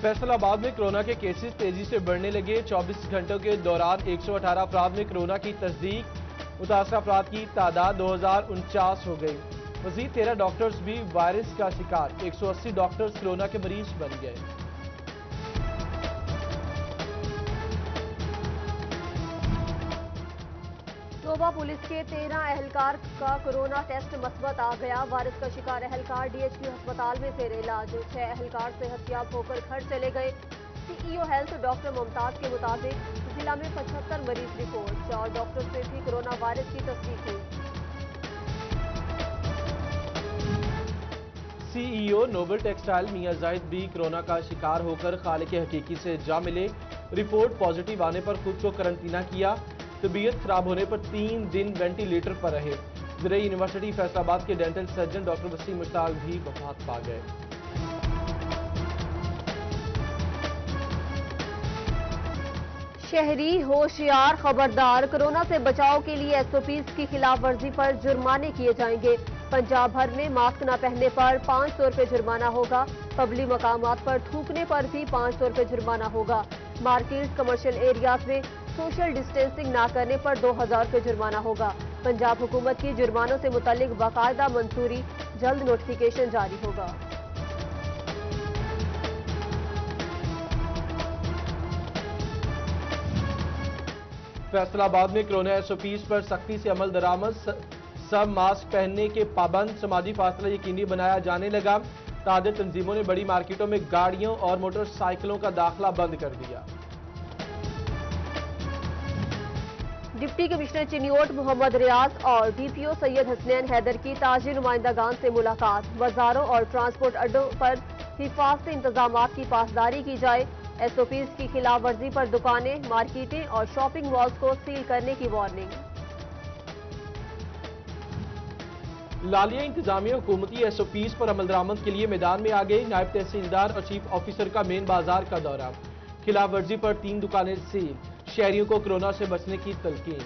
फैसलाबाद में कोरोना के केसेस तेजी से बढ़ने लगे। 24 घंटों के दौरान 118 अफराद में कोरोना की तस्दीक। मुतासरा अफराद की तादाद 2049 हो गई। मजीद 13 डॉक्टर्स भी वायरस का शिकार। 180 डॉक्टर्स कोरोना के मरीज बन गए। तोबा पुलिस के 13 एहलकार का कोरोना टेस्ट मस्बत आ गया। वायरस का शिकार एहलकार डीएचक्यू अस्पताल में जेर इलाज। 6 एहलकार सेहतयाब होकर घर चले गए। सीईओ हेल्थ डॉक्टर मुमताज के मुताबिक जिला में 75 मरीज रिपोर्ट। 4 डॉक्टर से भी कोरोना वायरस की तस्दीक हुई। सीईओ नोबल टेक्सटाइल मियां जाहिद भी कोरोना का शिकार होकर खालिक हकीकी से जा मिले। रिपोर्ट पॉजिटिव आने पर खुद को करंटीना किया। तबीयत खराब होने पर 3 दिन वेंटिलेटर पर रहे। ज़राई यूनिवर्सिटी फैसलाबाद के dental surgeon doctor Waseem Mushtaq भी वफात पा गए। शहरी होशियार, खबरदार, कोरोना से बचाव के लिए एसओपीज की खिलाफ वर्जी पर जुर्माने किए जाएंगे। पंजाब भर में मास्क न पहनने पर 500 रुपए जुर्माना होगा। पब्लिक मकामात पर थूकने पर भी 500 रुपए जुर्माना होगा। मार्केट, कमर्शियल एरियाज में सोशल डिस्टेंसिंग न करने पर 2000 रुपए जुर्माना होगा। पंजाब हुकूमत की जुर्मानों से मुतल्लिक बाकायदा मंजूरी, जल्द नोटिफिकेशन जारी होगा। फैसलाबाद में कोरोना एसओपीज पर सख्ती से अमल दरामद। सब मास्क पहनने के पाबंद। समाजी फासला यकीनी बनाया जाने लगा। तादिर तंजीमों ने बड़ी मार्केटों में गाड़ियों और मोटरसाइकिलों का दाखिला बंद कर दिया। डिप्टी कमिश्नर चिन्योट मोहम्मद रियाज और डीपीओ सैयद हसनैन हैदर की ताजी नुमाइंदगान से मुलाकात। बाजारों और ट्रांसपोर्ट अड्डों पर हिफाजती इंतजामात की पासदारी की जाए। एसओपीज की खिलाफ वर्जी पर दुकानें, मार्केटें और शॉपिंग मॉल्स को सील करने की वार्निंग। लालिया इंतजामिया हुकूमती एसओपीज पर अमल दरामद के लिए मैदान में आ गई। नायब तहसीलदार और चीफ ऑफिसर का मेन बाजार का दौरा। खिलाफ वर्जी पर 3 दुकानें सील। शहरियों को कोरोना से बचने की तलकीन।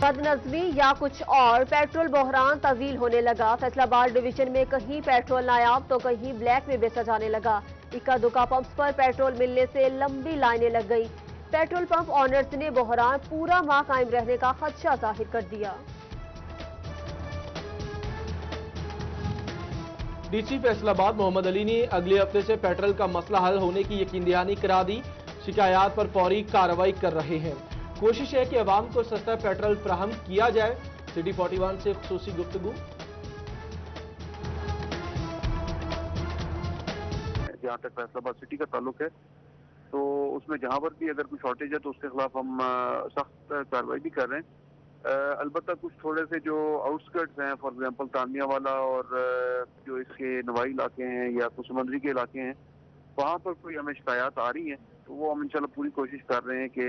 बदनज़मी या कुछ और, पेट्रोल बहरान तवील होने लगा। फैसलाबाद डिवीजन में कहीं पेट्रोल नायाब तो कहीं ब्लैक में बेचा जाने लगा। इक्का दुक्का पंप्स पर पेट्रोल मिलने से लंबी लाइनें लग गई। पेट्रोल पंप ऑनर्स ने बहरान पूरा माह कायम रहने का खदशा जाहिर कर दिया। डीसी फैसलाबाद मोहम्मद अली ने अगले हफ्ते से पेट्रोल का मसला हल होने की यकीन दहानी करा दी। शिकायत पर फौरी कार्रवाई कर रहे हैं। कोशिश है कि अवाम को सस्ता पेट्रोल फराहम किया जाए। सिटी 41 से खुसूसी गुफ्तगू। जहाँ तक फैसलाबाद सिटी का ताल्लुक है तो उसमें जहाँ पर भी अगर कोई शॉर्टेज है तो उसके खिलाफ हम सख्त कार्रवाई भी कर रहे हैं। अलबत्ता कुछ थोड़े से जो आउटस्कर्ट्स हैं, फॉर एग्जांपल तानिया वाला और जो इसके नवाई इलाके हैं या कुछ समंदरी के इलाके हैं, वहाँ पर कोई हमें शिकायत आ रही है तो वो हम इंशाल्लाह पूरी कोशिश कर रहे हैं कि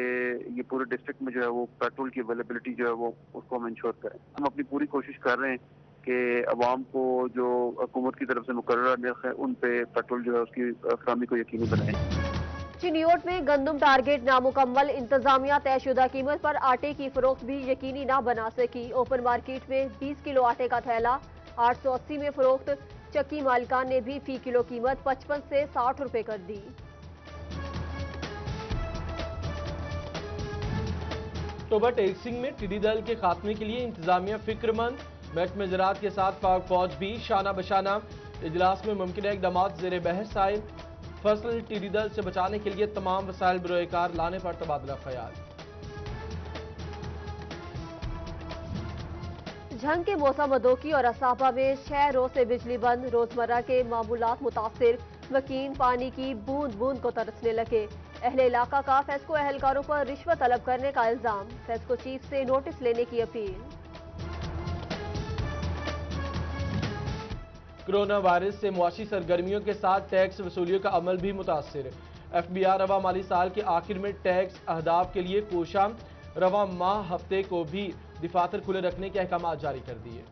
ये पूरे डिस्ट्रिक्ट में जो है वो पेट्रोल की अवेलेबिलिटी जो है वो उसको हम इंश्योर करें। हम अपनी पूरी कोशिश कर रहे हैं कि अवाम को जो हुकूमत की तरफ से मुकर्रर निर्ख है उन पे पेट्रोल जो है उसकी फराहमी को यकीनी बनाएं। चिन्योट में गंदम टारगेट नामुकम्मल। इंतजामिया तयशुदा कीमत पर आटे की फरोख्त भी यकीनी ना बना सकी। ओपन मार्केट में 20 किलो आटे का थैला 880 में फरोख्त। चक्की मालिकान ने भी फी किलो कीमत 55 से 60 रुपए कर दी। तोबा टेक्सिंग में टिड्डी दल के खात्मे के लिए इंतजामिया फिक्रमंद। महकमे ज़राअत के साथ पाक फौज भी शाना बशाना। इजलास में मुमकिन इकदाम ज़ेर बहस आए। फसल टिड्डी दल से बचाने के लिए तमाम वसाइल बरोकार लाने पर तबादला ख्याल। झंग के मौसम अदोकी और असाबा में 6 रोज से बिजली बंद। रोजमर्रा के मामूलात मुतासिर। वकील पानी की बूंद बूंद को तरसने लगे। अहले इलाका का फेस्को एहलकारों पर रिश्वत तलब करने का इल्जाम। फेस्को चीफ से नोटिस लेने की अपील। कोरोना वायरस से मुआशी सरगर्मियों के साथ टैक्स वसूलियों का अमल भी मुतासिर। FBI रवा माली साल के आखिर में टैक्स अहदाफ के लिए कोशा। रवा माह हफ्ते को भी दफातर खुले रखने के अहकाम जारी कर दिए।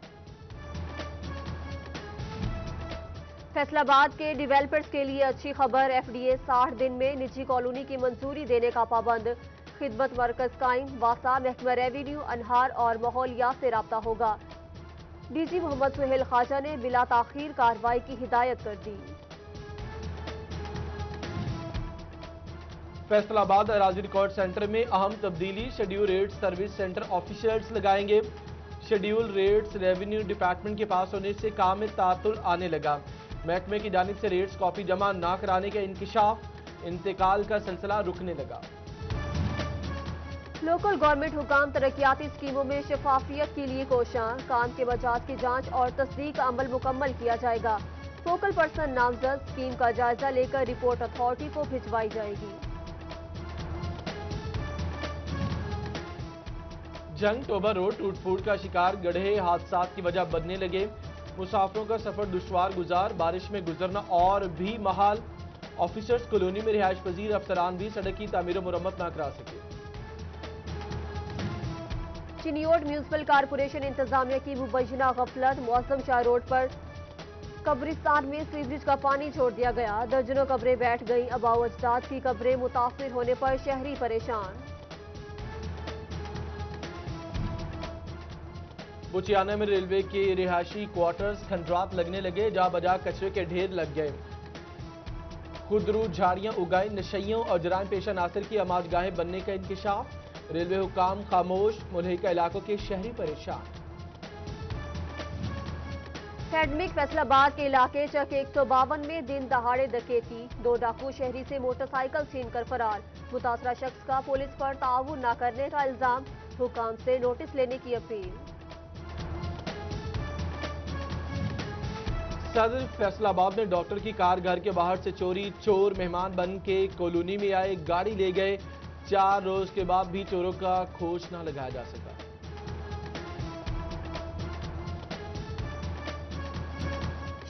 फैसलाबाद के डेवलपर्स के लिए अच्छी खबर। FDA 60 दिन में निजी कॉलोनी की मंजूरी देने का पाबंद। खिदमत मरकज कायम। वासा महकमा रेवेन्यू, अनहार और माहौलियात से राब्ता होगा। डीजी मोहम्मद सुहेल ख्वाजा ने बिला ताखीर कार्रवाई की हिदायत कर दी। फैसलाबाद अराजी रिकॉर्ड सेंटर में अहम तब्दीली, schedule rates service centre officers लगाएंगे। शेड्यूल रेट्स रेवेन्यू डिपार्टमेंट के पास होने से काम में तातुल आने लगा। महकमे की जानिब से रेट्स कॉपी जमा न कराने का इंकिशाफ, इंतकाल का सिलसिला रुकने लगा। लोकल गवर्नमेंट हुकाम तरक्याती स्कीमों में शफाफियत के लिए कोशां, काम के बजाज की जांच और तस्दीक का अमल मुकम्मल किया जाएगा। फोकल पर्सन नामजद, स्कीम का जायजा लेकर रिपोर्ट अथॉरिटी को भिजवाई जाएगी। जंग टोबा रोड टूट फूट का शिकार, गड्ढे हादसा की वजह बनने लगे। मुसाफिरों का सफर दुश्वार गुजार, बारिश में गुजरना और भी महाल। ऑफिसर्स कॉलोनी में रिहाइश पजीर अफसरान भी सड़क की तामीर और मुरम्मत न करा सके। चिनियोट म्यूनिसिपल कारपोरेशन इंतजामिया की मुबैना गफलत, मौसम शाह रोड पर कब्रिस्तान में सीवरेज का पानी छोड़ दिया गया। दर्जनों कब्रें बैठ गईं। अबाउ अजदाद की कब्रें मुतासिर होने पर शहरी परेशान। बुचियाना में रेलवे के रिहायशी क्वार्टर्स खंडरात लगने लगे, जा बजा कचरे के ढेर लग गए। खुदरू झाड़ियां उगाई, नशइयों और जराइम पेशा नासिर की आमादगाहें बनने का इंकिशाफ। रेलवे हुकाम खामोश, मुल्हिका इलाकों के शहरी परेशान। एकेडमिक फैसलाबाद के इलाके चक 152 में दिन दहाड़े डकैती, 2 डाकू शहरी से मोटरसाइकिल छीनकर फरार। मुतासरा शख्स का पुलिस पर ताउन न करने का इल्जाम, हुकाम से नोटिस लेने की अपील। सदर फैसलाबाद में डॉक्टर की कार घर के बाहर से चोरी, चोर मेहमान बन के कॉलोनी में आए, गाड़ी ले गए। 4 रोज के बाद भी चोरों का खोज न लगाया जा सका।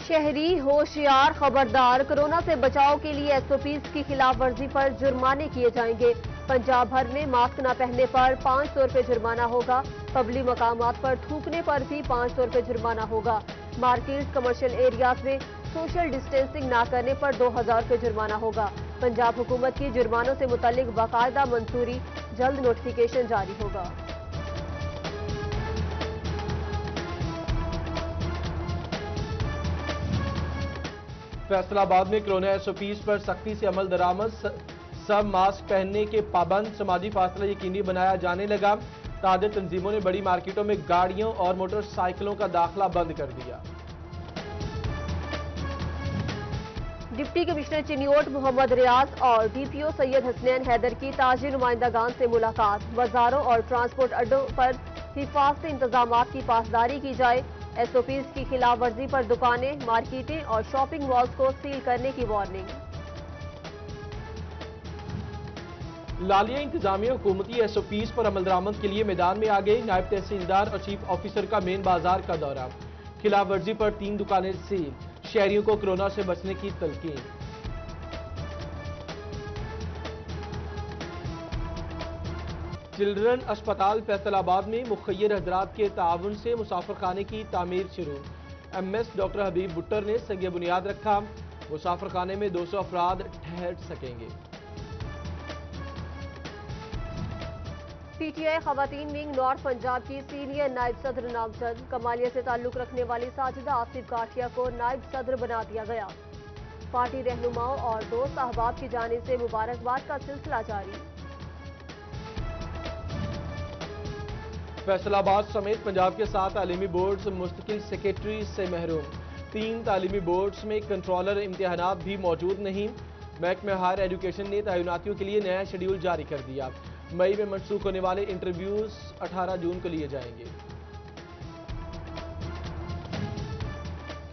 शहरी होशियार, खबरदार, कोरोना से बचाव के लिए एसओपीज की खिलाफ वर्जी पर जुर्माने किए जाएंगे। पंजाब भर में मास्क न पहनने पर 500 रुपए जुर्माना होगा। पब्लिक मकामात पर थूकने पर भी 500 रुपए जुर्माना होगा। मार्केट, कमर्शियल एरियाज में सोशल डिस्टेंसिंग न करने पर 2000 रुपए जुर्माना होगा। पंजाब हुकूमत की जुर्मानों से मुतल्लिक बाकायदा मंजूरी, जल्द नोटिफिकेशन जारी होगा। फैसलाबाद में कोरोना एसओपीज पर सख्ती से अमल दरामद, सब मास्क पहनने के पाबंद, समाजी फासला यकीनी बनाया जाने लगा। ताज़ा तंजीमों ने बड़ी मार्केटों में गाड़ियों और मोटरसाइकिलों का दाखिला बंद कर दिया। डिप्टी कमिश्नर चिनियोट मोहम्मद रियाज और डीपीओ सैयद हसनैन हैदर की ताजी नुमाइंदागान से मुलाकात। बाजारों और ट्रांसपोर्ट अड्डों पर हिफाजती इंतजामात की पासदारी की जाए। एसओपीज की खिलाफ वर्जी पर दुकानें, मार्केटें और शॉपिंग मॉल्स को सील करने की वार्निंग। लालिया इंतजामिया हुकूमती एसओपीज पर अमल दरामद के लिए मैदान में आ गए। नायब तहसीलदार और चीफ ऑफिसर का मेन बाजार का दौरा, खिलाफ वर्जी पर 3 दुकानें सील, शहरियों को कोरोना से बचने की तलकीन। चिल्ड्रन अस्पताल फैसलाबाद में मुखय्यर हजरात के ताउन से मुसाफिर खाने की तामीर शुरू। एमएस डॉक्टर हबीब बुट्टर ने सगे बुनियाद रखा। मुसाफिर खाने में 200 अफराद ठहर सकेंगे। पीटीआई खवातीन विंग नॉर्थ पंजाब की सीनियर नायब सदर नामजद। कमालिया से ताल्लुक रखने वाली साजिदा आसिफ गाठिया को नायब सदर बना दिया गया। पार्टी रहनुमाओं और दोस्त अहबाब की जानिब से मुबारकबाद का सिलसिला जारी। फैसलाबाद समेत पंजाब के 7 तालीमी बोर्ड्स मुस्तकिल सेक्रेटरी से महरूम। 3 तालीमी बोर्ड्स में कंट्रोलर इम्तिहानात भी मौजूद नहीं। महकमे हायर एजुकेशन ने तैनातियों के लिए नया शेड्यूल जारी कर दिया। मई में मनसूख होने वाले इंटरव्यूज 18 जून को लिए जाएंगे।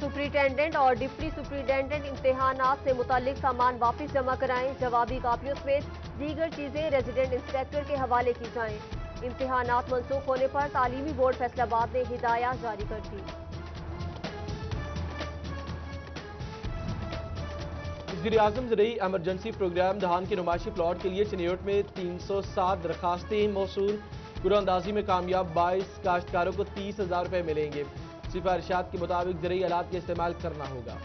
सुप्रिंटेंडेंट और डिप्टी सुप्रिंटेंडेंट इम्तिहानात से मुतालिक सामान वापस जमा कराएं। जवाबी कापियों समेत दीगर चीजें रेजिडेंट इंस्पेक्टर के हवाले की जाएं। इम्तिहानात मनसूख होने पर तालीमी बोर्ड फैसलाबाद ने हिदायत जारी कर दी। वज़ीर-ए-आज़म ज़रूरी एमरजेंसी प्रोग्राम धान के नुमाइशी प्लॉट के लिए चिनियोट में 307 दरखास्तें मौसूल। कुरानंदाजी में कामयाब 22 काश्तकारों को 30,000 रुपए मिलेंगे। सिफारिशात के मुताबिक ज़रूरी आलात का इस्तेमाल करना होगा।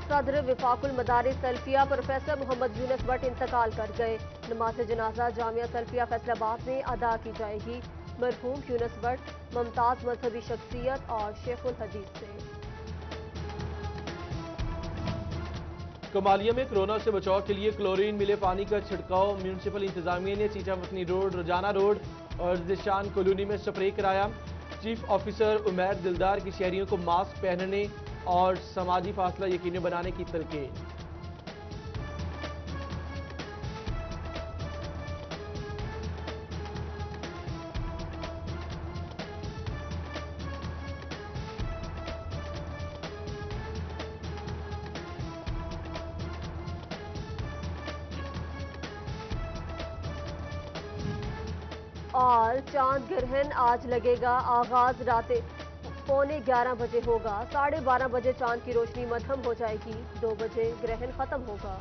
सदर विफाकुल मदारिस सल्फिया प्रोफेसर मोहम्मद यूनुस भट्ट इंतकाल कर गए। नमाज जनाजा जामिया सल्फिया फैसलाबाद में अदा की जाएगी। मरहूम यूनुस भट्ट मुमताज मजहबी शख्सियत और शेखुल हदीस थे। कमालिया में कोरोना से बचाव के लिए क्लोरीन मिले पानी का छिड़काव। म्यूनिसिपल इंतजामिया ने चीचावतनी रोड, रोजाना रोड और जिशान कॉलोनी में स्प्रे कराया। चीफ ऑफिसर उमैर दिलदार की शहरियों को मास्क पहनने और समाजी फासला यकीनी बनाने की तलकीन। और चांद ग्रहण आज लगेगा। आगाज रात 11:15 बजे होगा। 12:30 बजे चांद की रोशनी मध्यम हो जाएगी। 2 बजे ग्रहण खत्म होगा।